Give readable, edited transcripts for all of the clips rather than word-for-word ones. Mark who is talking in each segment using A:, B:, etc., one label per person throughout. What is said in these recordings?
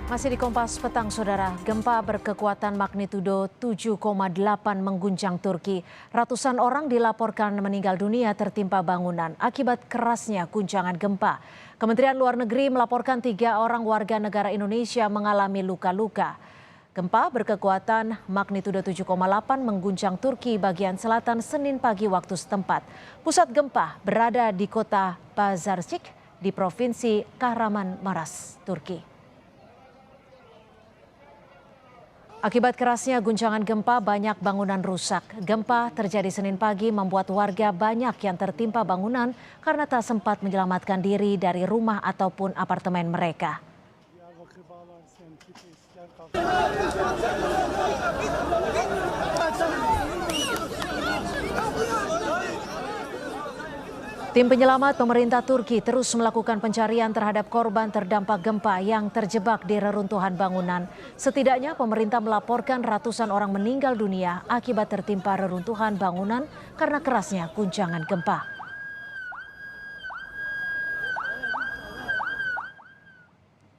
A: Masih di Kompas Petang, Saudara. Gempa berkekuatan magnitudo 7,8 mengguncang Turki. Ratusan orang dilaporkan meninggal dunia tertimpa bangunan akibat kerasnya guncangan gempa. Kementerian Luar Negeri melaporkan 3 orang warga negara Indonesia mengalami luka-luka. Gempa berkekuatan magnitudo 7,8 mengguncang Turki bagian selatan Senin pagi waktu setempat. Pusat gempa berada di kota Pazarcik di Provinsi Kahramanmaras, Turki. Akibat kerasnya guncangan gempa, banyak bangunan rusak. Gempa terjadi Senin pagi membuat warga banyak yang tertimpa bangunan karena tak sempat menyelamatkan diri dari rumah ataupun apartemen mereka. Tim penyelamat pemerintah Turki terus melakukan pencarian terhadap korban terdampak gempa yang terjebak di reruntuhan bangunan. Setidaknya pemerintah melaporkan ratusan orang meninggal dunia akibat tertimpa reruntuhan bangunan karena kerasnya guncangan gempa.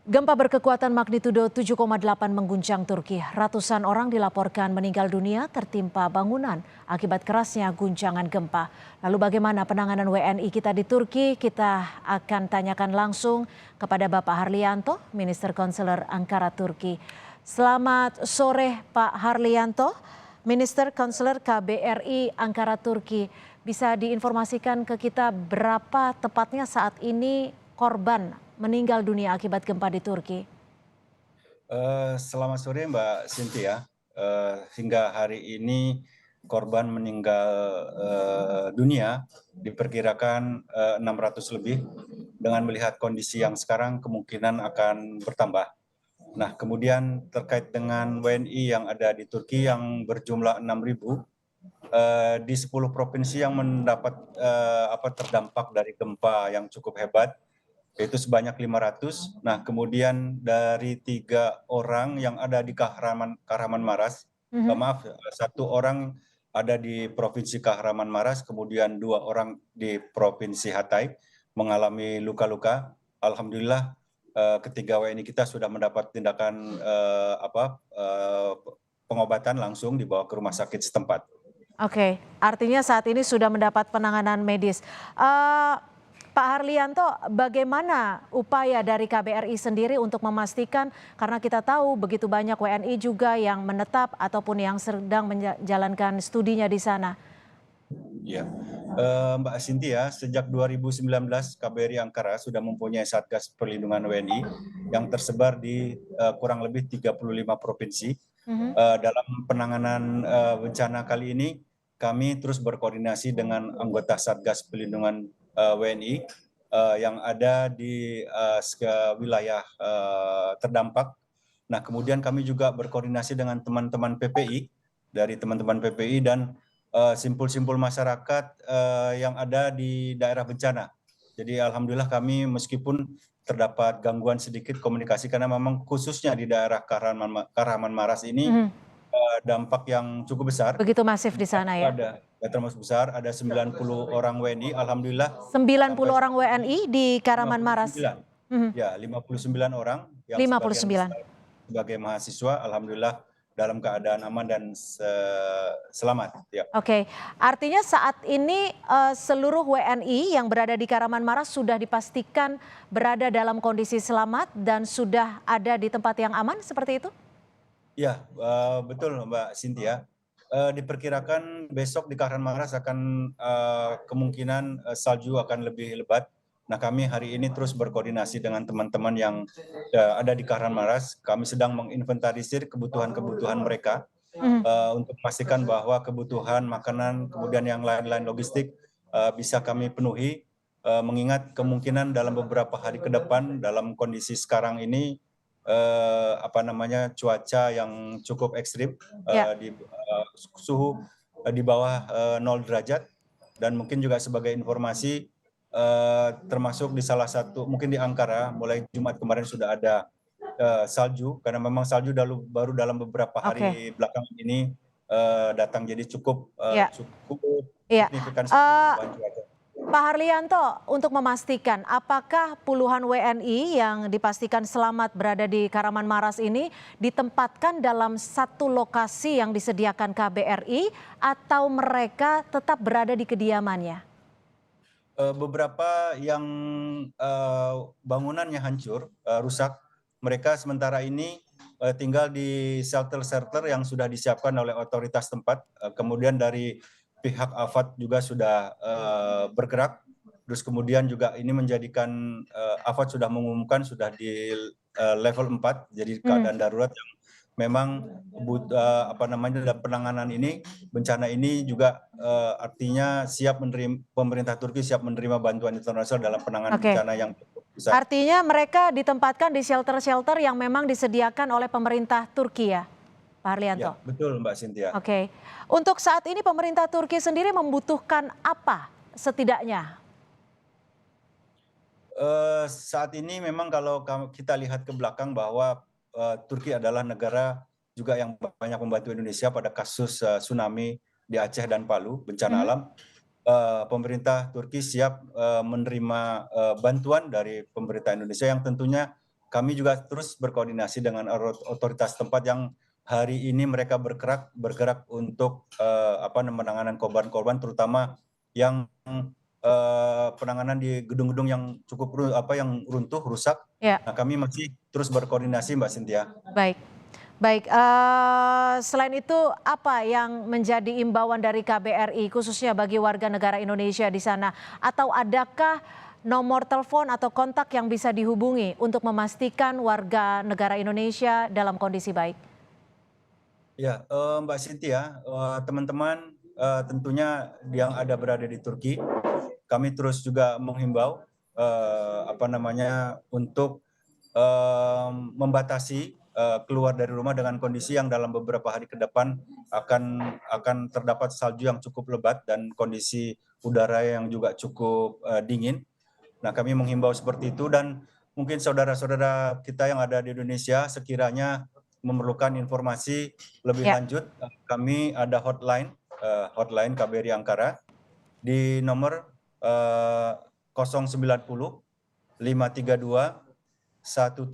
A: Gempa berkekuatan magnitudo 7,8 mengguncang Turki. Ratusan orang dilaporkan meninggal dunia tertimpa bangunan akibat kerasnya guncangan gempa. Lalu bagaimana penanganan WNI kita di Turki? Kita akan tanyakan langsung kepada Bapak Harlianto, Minister Konselor Ankara Turki. Selamat sore Pak Harlianto, Minister Konselor KBRI Ankara Turki. Bisa diinformasikan ke kita berapa tepatnya saat ini korban meninggal dunia akibat gempa di Turki?
B: Selamat sore Mbak Cynthia. Hingga hari ini korban meninggal dunia diperkirakan 600 lebih. Dengan melihat kondisi yang sekarang kemungkinan akan bertambah. Nah, kemudian terkait dengan WNI yang ada di Turki yang berjumlah 6.000 di 10 provinsi yang mendapat terdampak dari gempa yang cukup hebat, yaitu sebanyak 500. Nah, kemudian dari 3 orang yang ada di Kahramanmaras, maaf, 1 orang ada di Provinsi Kahramanmaras, kemudian 2 orang di Provinsi Hatay mengalami luka-luka. Alhamdulillah ketiga WNI kita sudah mendapat tindakan pengobatan langsung dibawa ke rumah sakit setempat.
A: Oke, artinya saat ini sudah mendapat penanganan medis. Pak Harlianto, bagaimana upaya dari KBRI sendiri untuk memastikan, karena kita tahu begitu banyak WNI juga yang menetap ataupun yang sedang menjalankan studinya di sana?
B: Ya, Mbak Cynthia, sejak 2019 KBRI Ankara sudah mempunyai Satgas Perlindungan WNI yang tersebar di kurang lebih 35 provinsi. Dalam penanganan bencana kali ini, kami terus berkoordinasi dengan anggota Satgas Perlindungan WNI yang ada di wilayah terdampak. Nah, kemudian kami juga berkoordinasi dengan teman-teman PPI, dari teman-teman PPI dan simpul-simpul masyarakat yang ada di daerah bencana. Jadi alhamdulillah kami meskipun terdapat gangguan sedikit komunikasi karena memang khususnya di daerah Kahramanmaras ini dampak yang cukup besar.
A: Begitu masif di sana ya?
B: Ada termasuk besar, ada 90 orang WNI, alhamdulillah.
A: 90 orang WNI di Kahramanmaras?
B: 59. Ya, 59 orang yang sebagian
A: 59.
B: besar sebagai mahasiswa, alhamdulillah dalam keadaan aman dan selamat. Ya.
A: Oke, artinya saat ini seluruh WNI yang berada di Kahramanmaras sudah dipastikan berada dalam kondisi selamat dan sudah ada di tempat yang aman, seperti itu?
B: Ya, betul Mbak Cynthia. Diperkirakan besok di Kahramanmaras akan kemungkinan salju akan lebih lebat. Nah, kami hari ini terus berkoordinasi dengan teman-teman yang ada di Kahramanmaras. Kami sedang menginventarisir kebutuhan-kebutuhan mereka untuk memastikan bahwa kebutuhan makanan, kemudian yang lain-lain logistik bisa kami penuhi. Mengingat kemungkinan dalam beberapa hari ke depan dalam kondisi sekarang ini cuaca yang cukup ekstrim, di suhu di bawah 0 derajat, dan mungkin juga sebagai informasi termasuk di salah satu mungkin di Ankara mulai Jumat kemarin sudah ada salju, karena memang salju baru dalam beberapa
A: Oke,
B: hari belakangan ini datang, jadi cukup
A: ya,
B: cukup
A: iya.
B: signifikan sekali perubahan cuaca.
A: Pak Harlianto, untuk memastikan apakah puluhan WNI yang dipastikan selamat berada di Kahramanmaras ini ditempatkan dalam satu lokasi yang disediakan KBRI atau mereka tetap berada di kediamannya?
B: Beberapa yang bangunannya hancur, rusak, mereka sementara ini tinggal di shelter-shelter yang sudah disiapkan oleh otoritas tempat. Kemudian dari pihak AFAD juga sudah bergerak. Terus kemudian juga ini menjadikan AFAD sudah mengumumkan sudah di level 4, jadi keadaan darurat yang memang dalam penanganan ini, bencana ini juga artinya pemerintah Turki siap menerima bantuan internasional dalam penanganan
A: Oke.
B: bencana yang besar.
A: Artinya mereka ditempatkan di shelter-shelter yang memang disediakan oleh pemerintah Turki ya, Pak Harlianto?
B: Ya, betul Mbak Cynthia.
A: Oke. Untuk saat ini pemerintah Turki sendiri membutuhkan apa setidaknya?
B: Saat ini memang kalau kita lihat ke belakang bahwa Turki adalah negara juga yang banyak membantu Indonesia pada kasus tsunami di Aceh dan Palu, bencana alam. Pemerintah Turki siap menerima bantuan dari pemerintah Indonesia yang tentunya kami juga terus berkoordinasi dengan otoritas tempat yang hari ini mereka bergerak untuk penanganan korban-korban, terutama yang penanganan di gedung-gedung yang cukup yang runtuh, rusak.
A: Ya.
B: Nah, kami masih terus berkoordinasi, Mbak Cynthia.
A: Baik. Baik, selain itu apa yang menjadi imbauan dari KBRI khususnya bagi warga negara Indonesia di sana? Atau adakah nomor telepon atau kontak yang bisa dihubungi untuk memastikan warga negara Indonesia dalam kondisi baik?
B: Ya, Mbak Cynthia, teman-teman tentunya yang berada di Turki, kami terus juga menghimbau untuk membatasi keluar dari rumah dengan kondisi yang dalam beberapa hari ke depan akan terdapat salju yang cukup lebat dan kondisi udara yang juga cukup dingin. Nah, kami menghimbau seperti itu dan mungkin saudara-saudara kita yang ada di Indonesia sekiranya memerlukan informasi lebih lanjut, kami ada hotline KBRI Ankara di nomor 090 532 135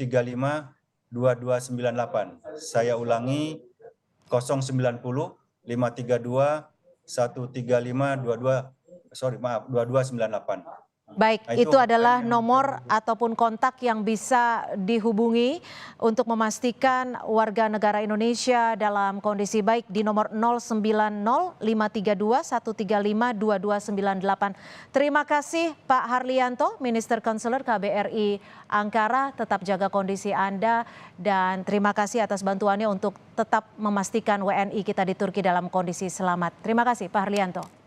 B: 2298. Saya ulangi 090 532 135 2298.
A: Baik,
B: Nah,
A: itu adalah nomor ataupun kontak yang bisa dihubungi untuk memastikan warga negara Indonesia dalam kondisi baik di nomor 090 532 135 2298. Terima kasih Pak Harlianto, Minister Counselor KBRI Ankara. Tetap jaga kondisi Anda dan terima kasih atas bantuannya untuk tetap memastikan WNI kita di Turki dalam kondisi selamat. Terima kasih Pak Harlianto.